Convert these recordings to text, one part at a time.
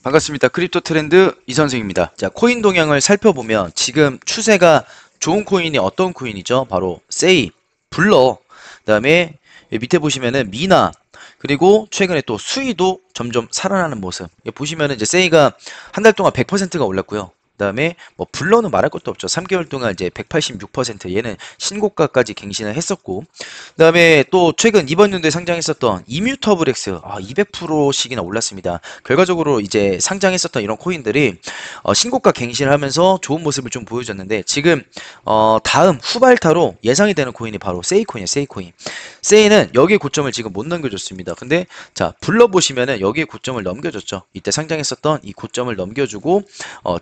반갑습니다. 크립토 트렌드 이선생입니다. 자, 코인 동향을 살펴보면 지금 추세가 좋은 코인이 어떤 코인이죠? 바로 세이, 블러, 그다음에 밑에 보시면은 미나, 그리고 최근에 또 수위도 점점 살아나는 모습. 보시면은 이제 세이가 한 달 동안 100%가 올랐고요. 그다음에 뭐 블러는 말할 것도 없죠. 3개월 동안 이제 186% 얘는 신고가까지 갱신을 했었고, 그다음에 또 최근 이번 연도에 상장했었던 이뮤터블엑스 200%씩이나 올랐습니다. 결과적으로 이제 상장했었던 이런 코인들이 신고가 갱신을 하면서 좋은 모습을 좀 보여줬는데, 지금 다음 후발타로 예상이 되는 코인이 바로 세이코인이에요. 세이코인. 세이는 여기에 고점을 지금 못 넘겨줬습니다. 근데 자, 불러보시면은 여기에 고점을 넘겨줬죠. 이때 상장했었던 이 고점을 넘겨주고,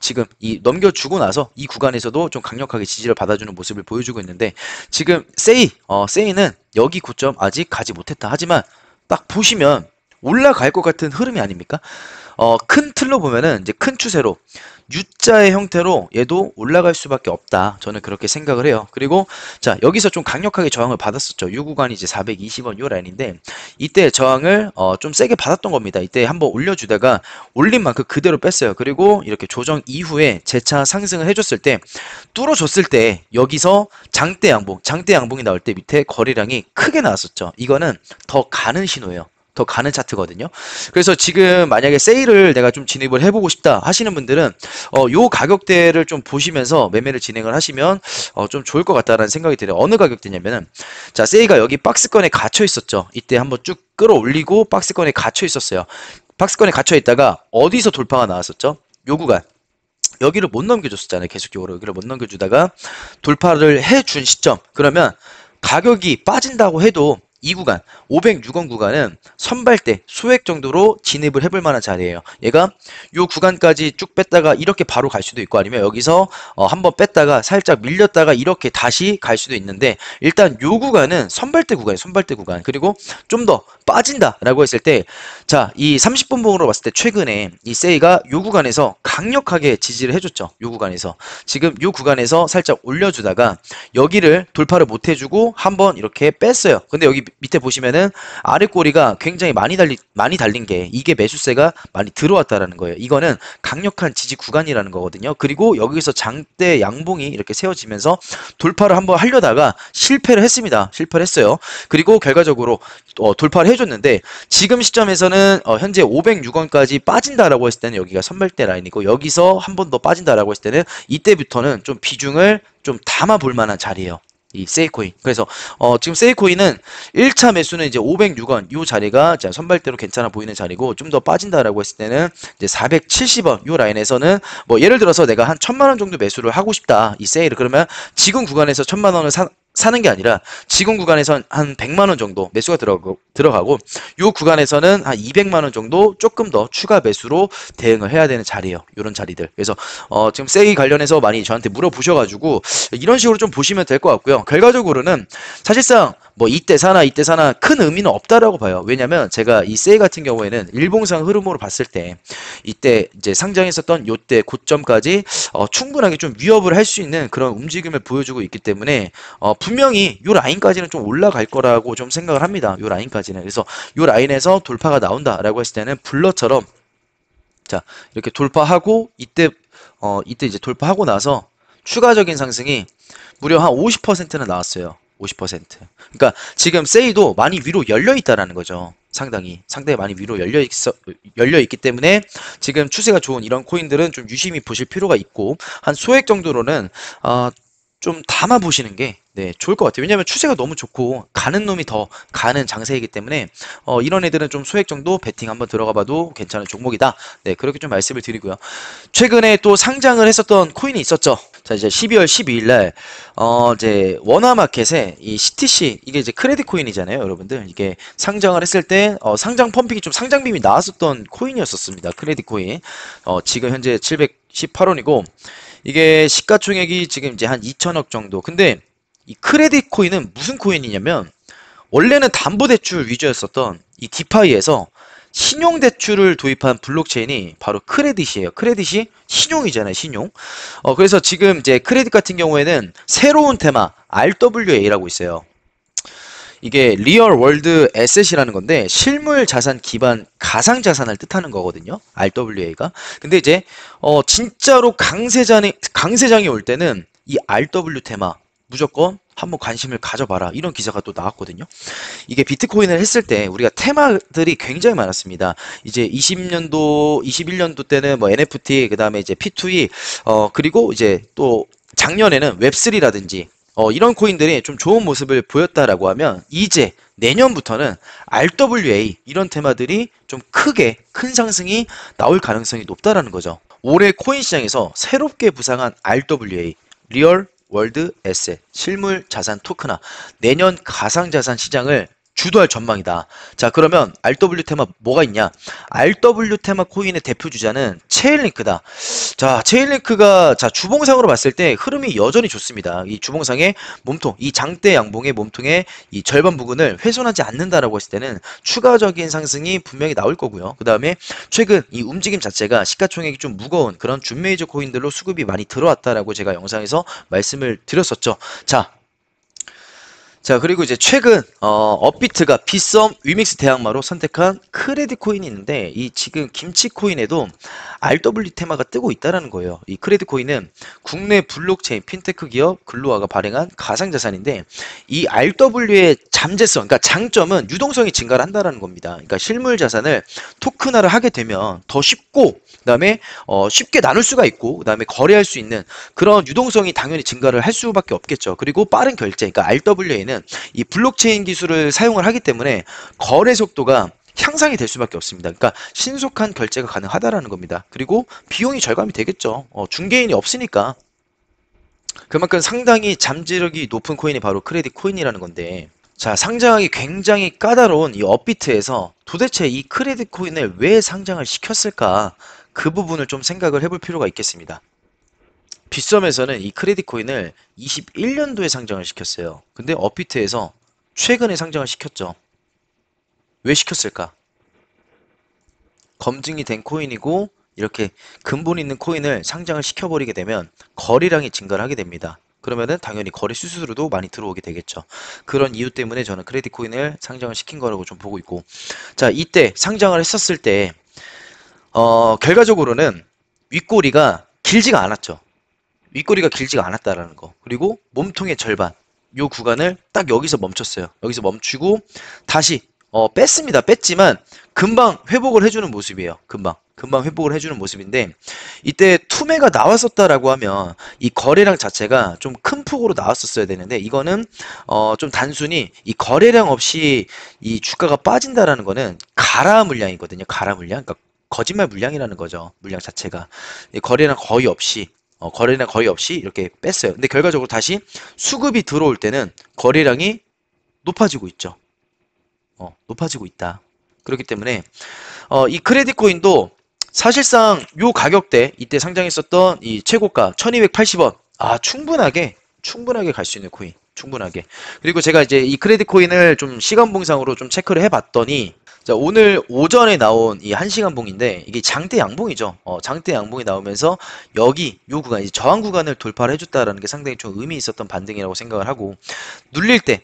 지금 이 넘겨주고 나서 이 구간에서도 좀 강력하게 지지를 받아주는 모습을 보여주고 있는데, 지금 세이는 여기 고점 아직 가지 못했다. 하지만 딱 보시면 올라갈 것 같은 흐름이 아닙니까? 큰 틀로 보면은 이제 큰 추세로 U자의 형태로 얘도 올라갈 수밖에 없다. 저는 그렇게 생각을 해요. 그리고 자, 여기서 좀 강력하게 저항을 받았었죠. 이 구간이 이제 420원 요 라인인데, 이때 저항을 좀 세게 받았던 겁니다. 이때 한번 올려주다가 올린 만큼 그대로 뺐어요. 그리고 이렇게 조정 이후에 재차 상승을 해줬을 때, 뚫어줬을 때 여기서 장대 양봉이 나올 때 밑에 거래량이 크게 나왔었죠. 이거는 더 가는 신호예요. 더 가는 차트거든요. 그래서 지금 만약에 세일을 내가 좀 진입을 해보고 싶다 하시는 분들은 요 가격대를 좀 보시면서 매매를 진행을 하시면 좀 좋을 것 같다라는 생각이 들어요. 어느 가격대냐면은, 자, 세이가 여기 박스권에 갇혀 있었죠. 이때 한번 쭉 끌어올리고 박스권에 갇혀 있었어요. 박스권에 갇혀 있다가 어디서 돌파가 나왔었죠? 요 구간. 여기를 못 넘겨줬었잖아요. 계속적으로 여기를 못 넘겨주다가 돌파를 해준 시점. 그러면 가격이 빠진다고 해도 이 구간 506원 구간은 선발대 소액 정도로 진입을 해볼 만한 자리예요. 얘가 요 구간까지 쭉 뺐다가 이렇게 바로 갈 수도 있고, 아니면 여기서 한번 뺐다가 살짝 밀렸다가 이렇게 다시 갈 수도 있는데, 일단 요 구간은 선발대 구간이에요. 선발대 구간. 그리고 좀 더 빠진다라고 했을 때, 자, 이 30분 봉으로 봤을 때 최근에 이 세이가 요 구간에서 강력하게 지지를 해줬죠. 요 구간에서 지금 요 구간에서 살짝 올려주다가 여기를 돌파를 못 해주고 한번 이렇게 뺐어요. 근데 여기 밑에 보시면은 아래 꼬리가 굉장히 많이 달린 게, 이게 매수세가 많이 들어왔다라는 거예요. 이거는 강력한 지지 구간이라는 거거든요. 그리고 여기서 장대 양봉이 이렇게 세워지면서 돌파를 한번 하려다가 실패를 했습니다. 실패를 했어요. 그리고 결과적으로 돌파를 해줬는데, 지금 시점에서는 현재 506원까지 빠진다라고 했을 때는 여기가 선발대 라인이고, 여기서 한 번 더 빠진다라고 했을 때는 이때부터는 좀 비중을 좀 담아 볼 만한 자리예요. 이 세이코인. 그래서 지금 세이코인은 1차 매수는 이제 506원 요 자리가 자, 선발대로 괜찮아 보이는 자리고, 좀 더 빠진다라고 했을 때는 이제 470원 요 라인에서는 뭐 예를 들어서 내가 한 1000만 원 정도 매수를 하고 싶다. 이 세일을. 그러면 지금 구간에서 1000만 원을 사는 게 아니라 지금 구간에선 한 100만 원 정도 매수가 들어가고 요 구간에서는 한 200만 원 정도 조금 더 추가 매수로 대응을 해야 되는 자리예요. 요런 자리들. 그래서 지금 세이 관련해서 많이 저한테 물어보셔가지고 이런 식으로 좀 보시면 될 것 같고요. 결과적으로는 사실상 뭐 이때 사나 큰 의미는 없다라고 봐요. 왜냐면 제가 이 세이 같은 경우에는 일봉상 흐름으로 봤을 때 이때 이제 상장했었던 요때 고점까지 충분하게 좀 위협을 할 수 있는 그런 움직임을 보여주고 있기 때문에 분명히 요 라인까지는 좀 올라갈 거라고 좀 생각을 합니다. 요 라인까지는. 그래서 요 라인에서 돌파가 나온다라고 했을 때는 블러처럼, 자, 이렇게 돌파하고 이때 이제 돌파하고 나서 추가적인 상승이 무려 한 50%는 나왔어요. 50%. 그러니까 지금 세이도 많이 위로 열려 있다라는 거죠. 상당히 많이 위로 열려 있기 때문에 지금 추세가 좋은 이런 코인들은 좀 유심히 보실 필요가 있고, 한 소액 정도로는 좀 담아 보시는 게 좋을 것 같아요. 왜냐면 추세가 너무 좋고 가는 놈이 더 가는 장세이기 때문에 이런 애들은 좀 소액 정도 베팅 한번 들어가 봐도 괜찮은 종목이다. 네, 그렇게 좀 말씀을 드리고요. 최근에 또 상장을 했었던 코인이 있었죠. 자, 이제 12월 12일 날 이제 원화마켓에 이 CTC, 이게 이제 크레딧 코인이잖아요, 여러분들. 이게 상장을 했을 때 상장 펌핑이 좀 상장빔이 나왔었던 코인이었었습니다. 크레딧 코인. 지금 현재 718원이고, 이게 시가총액이 지금 이제 한 2천억 정도. 근데 이 크레딧 코인은 무슨 코인이냐면, 원래는 담보대출 위주였었던 이 디파이에서 신용대출을 도입한 블록체인이 바로 크레딧이에요. 크레딧이 신용이잖아요, 신용. 그래서 지금 이제 크레딧 같은 경우에는 새로운 테마 RWA라고 있어요. 이게 리얼 월드 에셋이라는 건데 실물 자산 기반 가상 자산을 뜻하는 거거든요. RWA가. 근데 이제 진짜로 강세장이 올 때는 이 RW 테마 무조건 한번 관심을 가져봐라. 이런 기사가 또 나왔거든요. 이게 비트코인을 했을 때 우리가 테마들이 굉장히 많았습니다. 이제 20년도, 21년도 때는 뭐 NFT, 그 다음에 이제 P2E, 그리고 이제 또 작년에는 웹3라든지 이런 코인들이 좀 좋은 모습을 보였다라고 하면 이제 내년부터는 RWA 이런 테마들이 좀 크게 큰 상승이 나올 가능성이 높다라는 거죠. 올해 코인 시장에서 새롭게 부상한 RWA 리얼 월드 에셋 실물 자산 토크나 내년 가상 자산 시장을 주도할 전망이다. 자, 그러면 RW 테마 뭐가 있냐? RW 테마 코인의 대표 주자는 체인링크다. 자, 체인링크가 주봉상으로 봤을 때 흐름이 여전히 좋습니다. 이 주봉상의 몸통, 이 장대 양봉의 몸통의 이 절반 부분을 훼손하지 않는다라고 했을 때는 추가적인 상승이 분명히 나올 거고요. 그 다음에 최근 이 움직임 자체가 시가총액이 좀 무거운 그런 준메이저 코인들로 수급이 많이 들어왔다라고 제가 영상에서 말씀을 드렸었죠. 자, 그리고 이제 최근 업비트가 빗썸 위믹스 대항마로 선택한 크레딧 코인이 있는데 이 지금 김치 코인에도 RW 테마가 뜨고 있다라는 거예요. 이 크레딧 코인은 국내 블록체인 핀테크 기업 글로아가 발행한 가상자산인데 이 RW의 잠재성, 그러니까 장점은 유동성이 증가를 한다라는 겁니다. 그러니까 실물 자산을 토큰화를 하게 되면 더 쉽고 그다음에 쉽게 나눌 수가 있고 그다음에 거래할 수 있는 그런 유동성이 당연히 증가를 할 수밖에 없겠죠. 그리고 빠른 결제, 그러니까 RWA는 이 블록체인 기술을 사용을 하기 때문에 거래 속도가 향상이 될 수밖에 없습니다. 그러니까 신속한 결제가 가능하다라는 겁니다. 그리고 비용이 절감이 되겠죠. 중개인이 없으니까. 그만큼 상당히 잠재력이 높은 코인이 바로 크레딧 코인이라는 건데 자, 상장하기 굉장히 까다로운 이 업비트에서 도대체 이 크레딧 코인을 왜 상장을 시켰을까? 그 부분을 좀 생각을 해볼 필요가 있겠습니다. 빗썸에서는 이 크레딧 코인을 21년도에 상장을 시켰어요. 근데 업비트에서 최근에 상장을 시켰죠. 왜 시켰을까? 검증이 된 코인이고 이렇게 근본 있는 코인을 상장을 시켜버리게 되면 거래량이 증가를 하게 됩니다. 그러면은 당연히 거래 수수료도 많이 들어오게 되겠죠. 그런 이유 때문에 저는 크레딧 코인을 상장을 시킨 거라고 좀 보고 있고 자, 이때 상장을 했었을 때 결과적으로는 윗꼬리가 길지가 않았죠. 윗꼬리가 길지가 않았다라는 거. 그리고 몸통의 절반. 요 구간을 딱 여기서 멈췄어요. 여기서 멈추고 다시 뺐습니다. 뺐지만 금방 회복을 해주는 모습이에요. 금방 회복을 해주는 모습인데 이때 투매가 나왔었다라고 하면 이 거래량 자체가 좀 큰 폭으로 나왔었어야 되는데 이거는 좀 단순히 이 거래량 없이 이 주가가 빠진다라는 거는 가라 물량이거든요. 가라 물량. 그러니까 거짓말 물량이라는 거죠. 물량 자체가. 거래량 거의 없이 거래량 거의 없이 이렇게 뺐어요. 근데 결과적으로 다시 수급이 들어올 때는 거래량이 높아지고 있죠. 높아지고 있다. 그렇기 때문에 이 크레딧 코인도 사실상 요 가격대 이때 상장했었던 이 최고가 1280원 충분하게 갈 수 있는 코인 충분하게. 그리고 제가 이제 이 크레딧 코인을 좀 시간봉상으로 좀 체크를 해봤더니 자, 오늘 오전에 나온 이 1시간 봉인데 이게 장대 양봉이죠. 장대 양봉이 나오면서 여기 요 구간, 이제 저항 구간을 돌파를 해줬다라는 게 상당히 좀 의미 있었던 반등이라고 생각을 하고 눌릴 때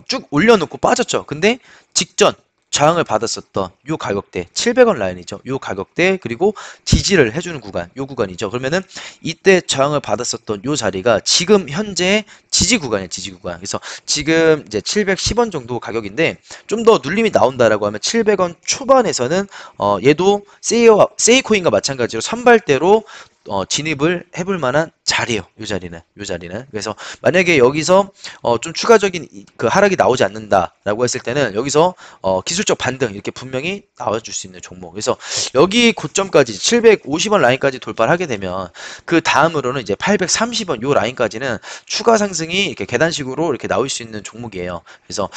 쭉 올려놓고 빠졌죠. 근데 직전 저항을 받았었던 요 가격대 700원 라인이죠. 요 가격대 그리고 지지를 해주는 구간 요 구간이죠. 그러면은 이때 저항을 받았었던 요 자리가 지금 현재 지지 구간이에요. 지지 구간. 그래서 지금 이제 710원 정도 가격인데 좀 더 눌림이 나온다라고 하면 700원 초반에서는 얘도 세이코인과 마찬가지로 선발대로 진입을 해볼 만한 자리예요. 요 자리는. 그래서 만약에 여기서 좀 추가적인 그 하락이 나오지 않는다라고 했을 때는 여기서 기술적 반등 이렇게 분명히 나와줄 수 있는 종목. 그래서 여기 고점까지 750원 라인까지 돌파를 하게 되면 그 다음으로는 이제 830원 요 라인까지는 추가 상승이 이렇게 계단식으로 이렇게 나올 수 있는 종목이에요. 그래서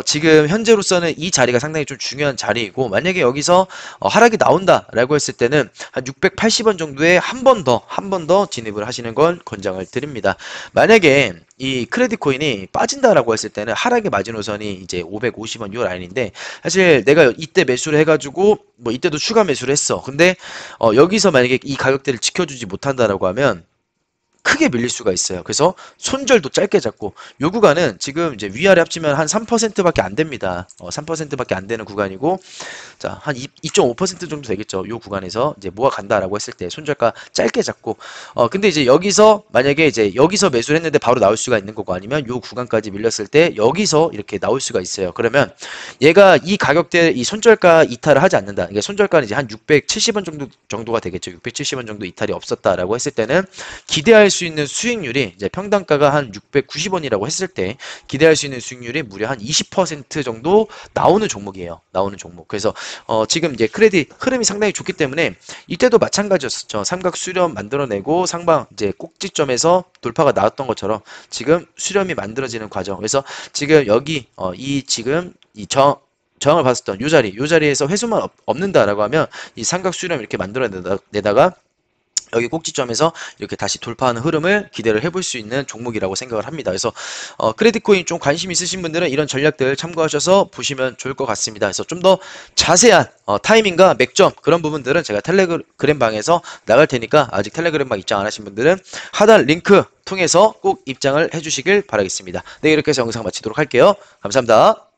지금 현재로서는 이 자리가 상당히 좀 중요한 자리이고 만약에 여기서 하락이 나온다라고 했을 때는 한 680원 정도에 한 번 더 진입을 하시는 걸 권장을 드립니다. 만약에 이 크레딧 코인이 빠진다라고 했을 때는 하락의 마지노선이 이제 550원 요 라인인데 사실 내가 이때 매수를 해가지고 뭐 이때도 추가 매수를 했어. 근데 여기서 만약에 이 가격대를 지켜주지 못한다라고 하면 크게 밀릴 수가 있어요. 그래서 손절도 짧게 잡고 요 구간은 지금 이제 위아래 합치면 한 3%밖에 안 됩니다. 3%밖에 안 되는 구간이고 자, 한 2.5% 정도 되겠죠. 요 구간에서 이제 모아 간다라고 했을 때 손절가 짧게 잡고 근데 이제 여기서 만약에 이제 여기서 매수를 했는데 바로 나올 수가 있는 거고 아니면 요 구간까지 밀렸을 때 여기서 이렇게 나올 수가 있어요. 그러면 얘가 이 가격대 이 손절가 이탈을 하지 않는다. 이게 손절가는 이제 한 670원 정도가 되겠죠. 670원 정도 이탈이 없었다라고 했을 때는 기대할 수 있는 수익률이 이제 평단가가 한 690원이라고 했을 때 기대할 수 있는 수익률이 무려 한 20% 정도 나오는 종목이에요. 나오는 종목. 그래서 지금 이제 크레딧 흐름이 상당히 좋기 때문에 이때도 마찬가지였었죠. 삼각 수렴 만들어내고 상방 이제 꼭지점에서 돌파가 나왔던 것처럼 지금 수렴이 만들어지는 과정. 그래서 지금 여기 이 지금 이 저항을 봤었던 요 자리에서 회수만 없는다라고 하면 이 삼각 수렴 이렇게 만들어내다가 여기 꼭지점에서 이렇게 다시 돌파하는 흐름을 기대를 해볼 수 있는 종목이라고 생각을 합니다. 그래서 크레딧 코인 좀 관심 있으신 분들은 이런 전략들 참고하셔서 보시면 좋을 것 같습니다. 그래서 좀 더 자세한 타이밍과 맥점 그런 부분들은 제가 텔레그램 방에서 나갈 테니까 아직 텔레그램 방 입장 안 하신 분들은 하단 링크 통해서 꼭 입장을 해주시길 바라겠습니다. 네, 이렇게 해서 영상 마치도록 할게요. 감사합니다.